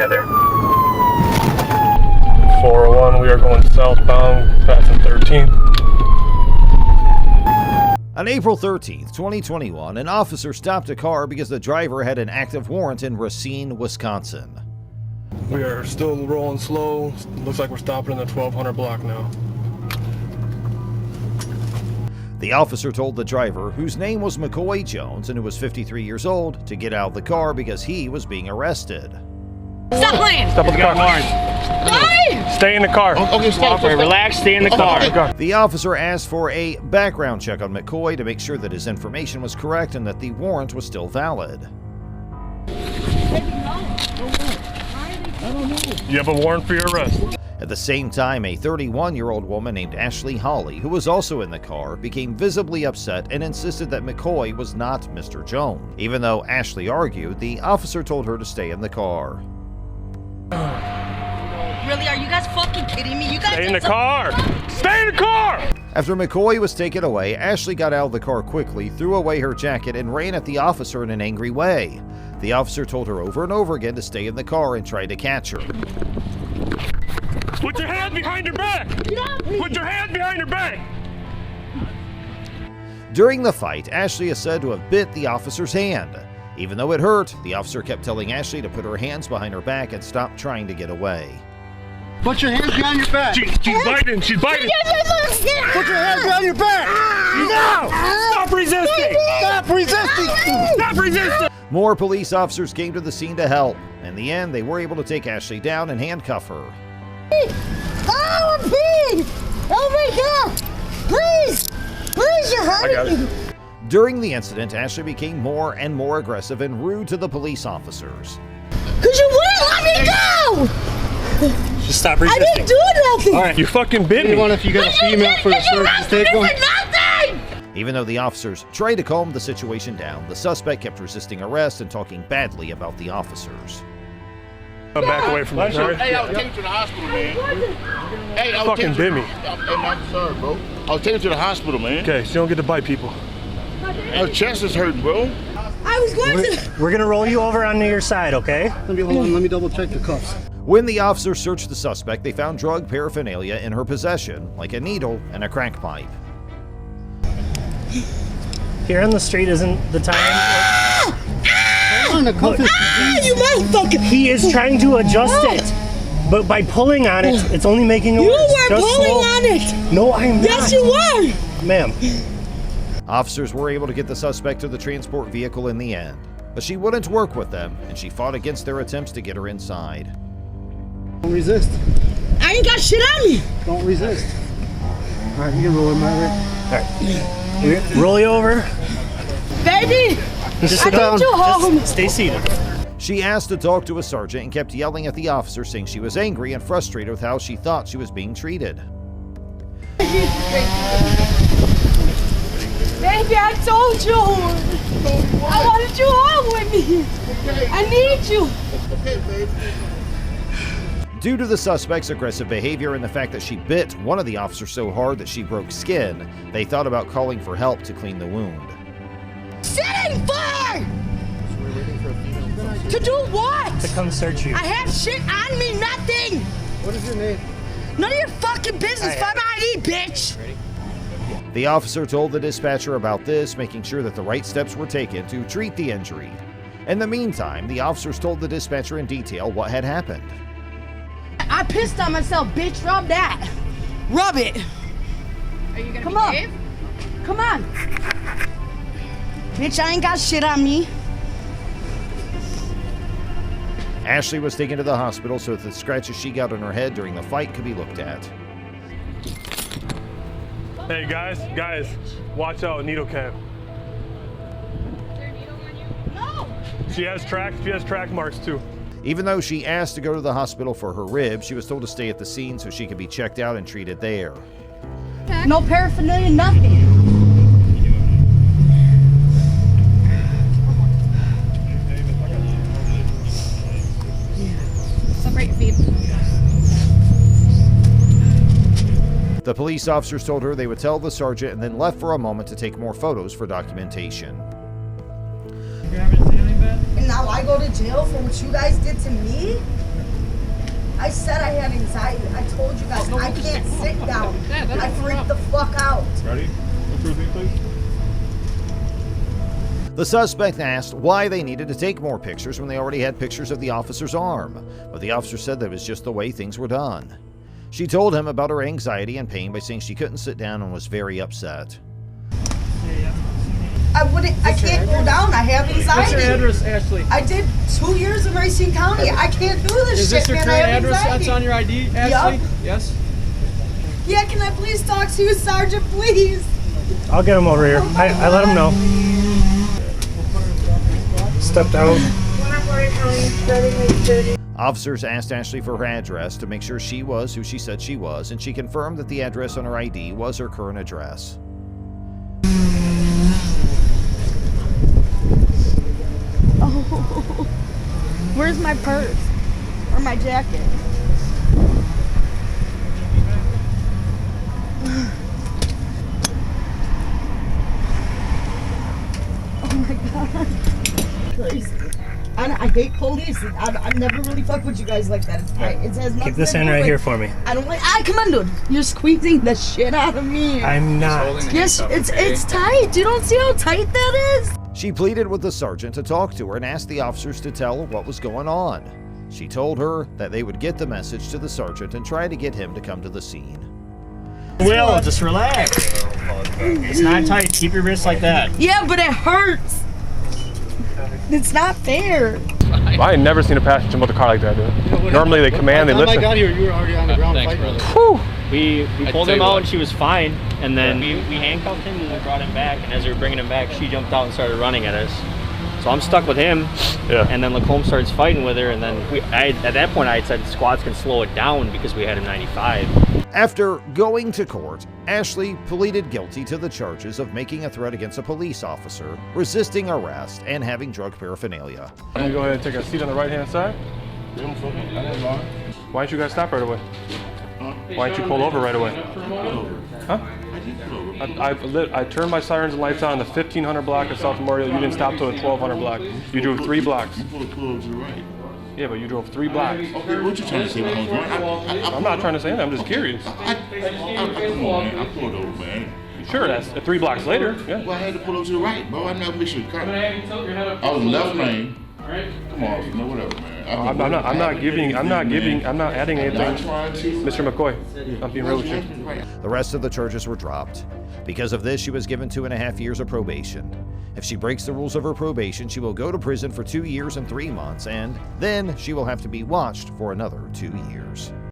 together. 401, we are going southbound, passing 13th. On April 13th, 2021, an officer stopped a car because the driver had an active warrant in Racine, Wisconsin. We are still rolling slow. Looks like we're stopping in the 1200 block now. The officer told the driver, whose name was McCoy Jones and who was 53 years old, to get out of the car because he was being arrested. Stop playing! Step in the car. Why? Stay in the car. Okay, stay. Relax, stay in the car. The officer asked for a background check on McCoy to make sure that his information was correct and that the warrant was still valid. You have a warrant for your arrest. At the same time, a 31-year-old woman named Ashley Hawley, who was also in the car, became visibly upset and insisted that McCoy was not Mr. Jones. Even though Ashley argued, the officer told her to stay in the car. Really? Are you guys fucking kidding me? You guys Stay in the car! Stay in the car! After McCoy was taken away, Ashley got out of the car quickly, threw away her jacket, and ran at the officer in an angry way. The officer told her over and over again to stay in the car and tried to catch her. Put your hand behind your back! Put your hand behind your back! During the fight, Ashley is said to have bit the officer's hand. Even though it hurt, the officer kept telling Ashley to put her hands behind her back and stop trying to get away. Put your hands behind your back. She's biting! She's biting! Put your hands behind your back. No! Stop resisting! Stop resisting. Stop resisting! More police officers came to the scene to help. In the end, they were able to take Ashley down and handcuff her. Oh, please! Oh my God! Please! Please, you're hurting me! During the incident, Ashley became more and more aggressive and rude to the police officers. Because you wouldn't let me go! Just stop resisting. I didn't do nothing! All right. You fucking bit me! If you got a female for the search, just take one. Nothing! Even though the officers tried to calm the situation down, the suspect kept resisting arrest and talking badly about the officers. Back away from me, sorry. Hey, I'll take you to the hospital, man. Hey, I'll Fucking bit me. I'm sorry, bro. I'll take you to the hospital, man. Okay, so you don't get to bite people. Her chest is hurting, bro. I was going to... We're gonna roll you over onto your side, okay? Hold on, let me double check the cuffs. When the officers searched the suspect, they found drug paraphernalia in her possession, like a needle and a crack pipe. Here on the street isn't the time. Hold on, the cuff is... You motherfucker! He is trying to adjust it, but by pulling on it, it's only making it You worse. were Just pulling slow. on it! No, I'm not. Yes, you were! Ma'am. Officers were able to get the suspect to the transport vehicle in the end, but she wouldn't work with them, and she fought against their attempts to get her inside. Don't resist. I ain't got shit on me! Don't resist. All right, you can roll him right there. All right. Roll you over. Baby! Just I sit down. need you home! Just stay seated. She asked to talk to a sergeant and kept yelling at the officer, saying she was angry and frustrated with how she thought she was being treated. Baby, I told you! I wanted you home with me! I need you! Okay, baby. Due to the suspect's aggressive behavior and the fact that she bit one of the officers so hard that she broke skin, they thought about calling for help to clean the wound. Sitting for! To do what? To come search you. I have shit on me, nothing! What is your name? None of your fucking business, find my ID, bitch! The officer told the dispatcher about this, making sure that the right steps were taken to treat the injury. In the meantime, the officers told the dispatcher in detail what had happened. I pissed on myself, bitch, rub that! Rub it! Are you gonna Come behave? on! Come on! Bitch, I ain't got shit on me. Ashley was taken to the hospital so that the scratches she got on her head during the fight could be looked at. Hey guys, watch out, needle cap. Is there a needle on you? No! She has track marks too. Even though she asked to go to the hospital for her rib, she was told to stay at the scene so she could be checked out and treated there. No paraphernalia, nothing. Separate your feet. The police officers told her they would tell the sergeant and then left for a moment to take more photos for documentation. And now I go to jail for what you guys did to me? I said I had anxiety. I told you guys I can't sit down. I freak the fuck out. Ready? What's your thing, please? The suspect asked why they needed to take more pictures when they already had pictures of the officer's arm, but the officer said that it was just the way things were done. She told him about her anxiety and pain by saying she couldn't sit down and was very upset. I can't go down. I have anxiety. What's your address, Ashley? I did 2 years in Racine County. I can't do this Is shit, this your man. current I have address anxiety. that's on your ID, Ashley? Yup. Yes? Yeah, can I please talk to you, Sergeant, please? I'll get him over here. I let him know. Stepped out. Officers asked Ashley for her address to make sure she was who she said she was, and she confirmed that the address on her ID was her current address. Oh, where's my purse or my jacket? Oh my god. Crazy. I hate police. I never really fuck with you guys like that. It has nothing Keep this to in do right with- here for me. I don't like. Come on, dude. You're squeezing the shit out of me. I'm not. Yes, it's tight. You don't see how tight that is? She pleaded with the sergeant to talk to her and asked the officers to tell her what was going on. She told her that they would get the message to the sergeant and try to get him to come to the scene. Will, just relax. It's not tight. Keep your wrist like that. Yeah, but it hurts. It's not fair. I ain't never seen a passenger with a car like that, dude. Normally they command, they By the time listen. I got here, you were already on the ground fighting. Whew. We pulled him out and she was fine, and then we handcuffed him and we brought him back, and as we were bringing him back, she jumped out and started running at us. So I'm stuck with him, and then Lacombe starts fighting with her, and then at that point I had said squads can slow it down because we had him 95. After going to court, Ashley pleaded guilty to the charges of making a threat against a police officer, resisting arrest, and having drug paraphernalia. I'm gonna go ahead and take a seat on the right-hand side. Why didn't you guys stop right away? Why didn't you pull over right away? Huh? I turned my sirens and lights on in the 1500 block of South Memorial. You didn't stop till the 1200 block. You drove 3 blocks. Yeah, but you drove 3 blocks. Okay, what you trying to say? I was right. I'm not trying to say anything. I'm just curious. Come on, man. I pulled over, man. Sure, that's 3 blocks later. Yeah. Well, I had to pull over to the right, bro. I never missed your car. I was left lane. Come on, no, whatever, man. I'm not adding anything. Mr. McCoy, I'm being real with you. The rest of the charges were dropped. Because of this, she was given 2.5 years of probation. If she breaks the rules of her probation, she will go to prison for 2 years and 3 months, and then she will have to be watched for another 2 years.